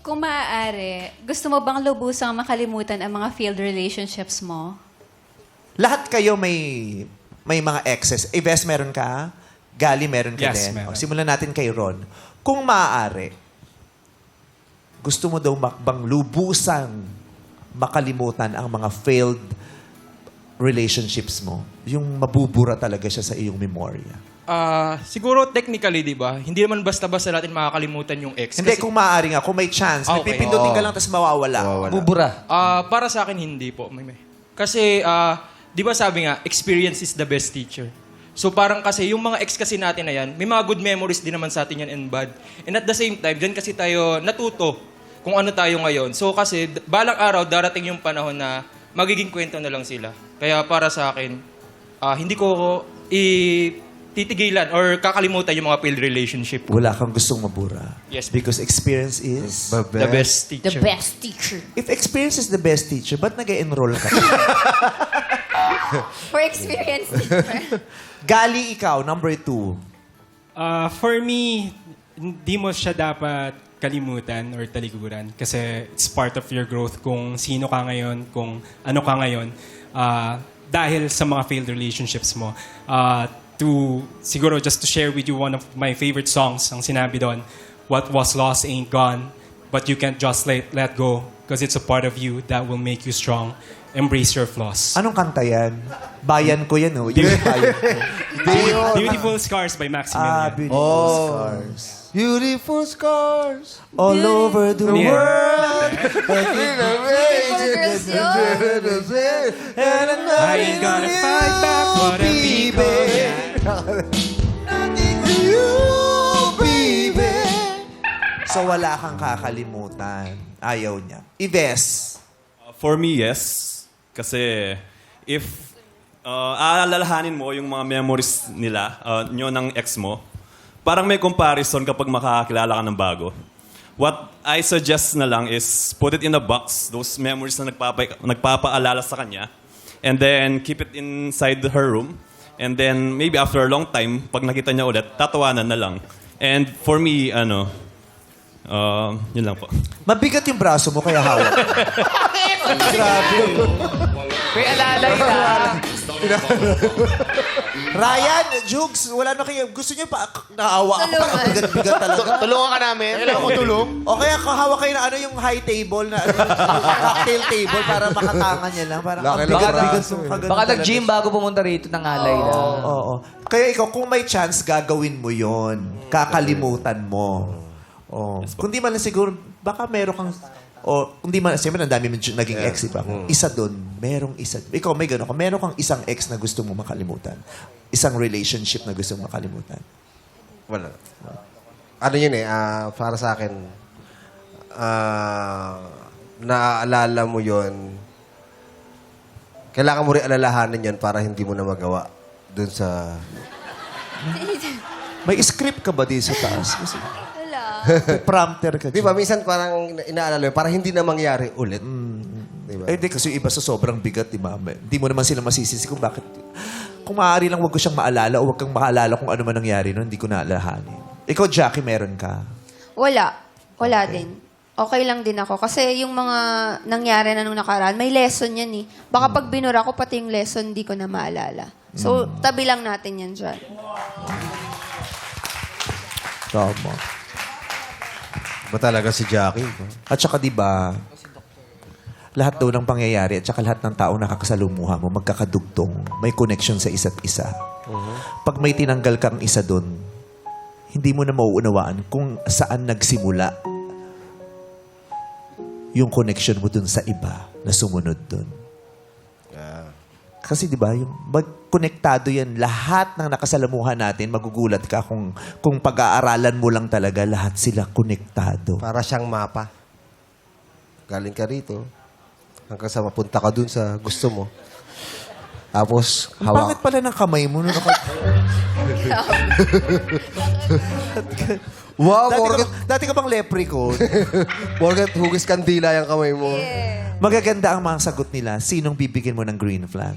Kung maaari, gusto mo bang lubusang makalimutan ang mga failed relationships mo? Lahat kayo may mga exes. Ives, meron ka? Gali, meron ka Yes, din? meron. O, simulan natin kay Ron. Kung maaari, gusto mo daw bang lubusang makalimutan ang mga failed relationships mo? Yung mabubura talaga siya sa iyong memorya. Siguro technically, di ba? Hindi naman basta-basta natin makakalimutan yung ex. Hindi, Kasi, kung maaari nga, kung may chance, may Okay. pipindutin ka lang tapos mawawala. Bubura. para sa akin, hindi po. Kasi, di ba sabi nga, experience is the best teacher. So parang kasi, yung mga ex kasi natin na yan, may mga good memories din naman sa atin yan and bad. And at the same time, dyan kasi tayo natuto kung ano tayo ngayon. So kasi, balang araw, darating yung panahon na magiging kwento na lang sila. Kaya para sa akin, hindi ko titigilan or kakalimutan yung mga failed relationship. Wala kang gustong mabura. Yes. Because experience is... The best The teacher. best teacher. If experience is the best teacher, ba't nag-enroll ka? For experience teacher. Gali, ikaw, number 2. For me, hindi mo siya dapat kalimutan or talikuran kasi it's part of your growth kung sino ka ngayon, kung ano ka ngayon. Dahil sa mga failed relationships mo. Siguro just to share with you one of my favorite songs, ang sinabi doon, what was lost ain't gone, but you can't just let go because it's a part of you that will make you strong. Embrace your flaws. Anong kanta yan? Bayan ko yan, oh. Yung bayan ko. Beautiful Scars by Maximilian. Beautiful scars. Beautiful scars. All over the Yeah. world. girls yun. I ain't gonna fight back what I So wala kang kakalimutan. Ayaw niya. Ives. For me, yes. Kasi if aalalahanin mo yung mga memories nila, nyo ng ex mo, parang may comparison kapag makakakilala ka ng bago. What I suggest na lang is put it in a box, those memories na nagpapaalala sa kanya, and then keep it inside her room. And then maybe after a long time, pag nakita niya ulit, tatawanan na lang. And for me, yun lang po. Mabigat yung braso mo, kaya hawak. Grabe. May alalay na. Ryan, Jugs, wala na kayo. Gusto niyo pa, naawa ako. Tulungan. Bigat-bigat talaga. Tulungan ka namin. Kailangan ko tulong. O kaya kahawak kayo na yung high table, na cocktail table para makatangan niya lang. Parang ang bigat-bigat yung kagano Baka talaga. nag-gym bago pumunta rito ng alay na. Oo. Kaya ikaw, kung may chance, gagawin mo yon. Kakalimutan mo. Oh. Kung di man lang siguro, baka meron kang... O, kung di man, siyempre, ang dami naging ex, iba. Isa doon, merong isa. Ikaw, may gano'n ka. Meron kang isang ex na gusto mo makalimutan. Isang relationship na gusto mo makalimutan. Wala. Ano yun para sa akin, naaalala mo yun, kailangan mo rin alalahanin yun para hindi mo na magawa dun sa... May script ka ba di sa taas? Kasi, Wala. prompter ka. Di ba, minsan parang inaalala yun, para hindi na mangyari ulit. Di ba? Eh, di, kasi yung iba sa sobrang bigat, di ba? Hindi mo naman sila masisisi kung bakit. Kung maaari lang, wag ko siyang maalala o wag kang maalala kung ano man nangyari noon, hindi ko naalahanin. Ikaw, Jackie, meron ka? Wala. Wala din. Okay lang din ako. Kasi yung mga nangyari na nung nakaraan, may lesson yan eh. Baka pag binura ko, pati yung lesson, hindi ko na maalala. So, tabi lang natin yan dyan. Tama. Ba talaga si Jackie? At saka, di ba, lahat daw ng pangyayari at saka lahat ng tao nakakasalumuha mo, magkakadugtong, may connection sa isa't isa. Pag may tinanggal kang isa doon, hindi mo na mauunawaan kung saan nagsimula yung connection mo dun sa iba na sumunod dun. Kasi di ba, yung konektado yan, lahat ng nakasalamuhan natin, magugulat ka kung pag-aaralan mo lang talaga, lahat sila konektado. Para siyang mapa. Galing ka rito, hanggang sa mapunta ka dun sa gusto mo. Tapos, Ang pangit pala ng kamay mo. Wow, Dati ka bang leprechaun? Morgan, hugis kandila yung kamay mo. Magaganda ang mga sagot nila. Sinong bibigyan mo ng green flag?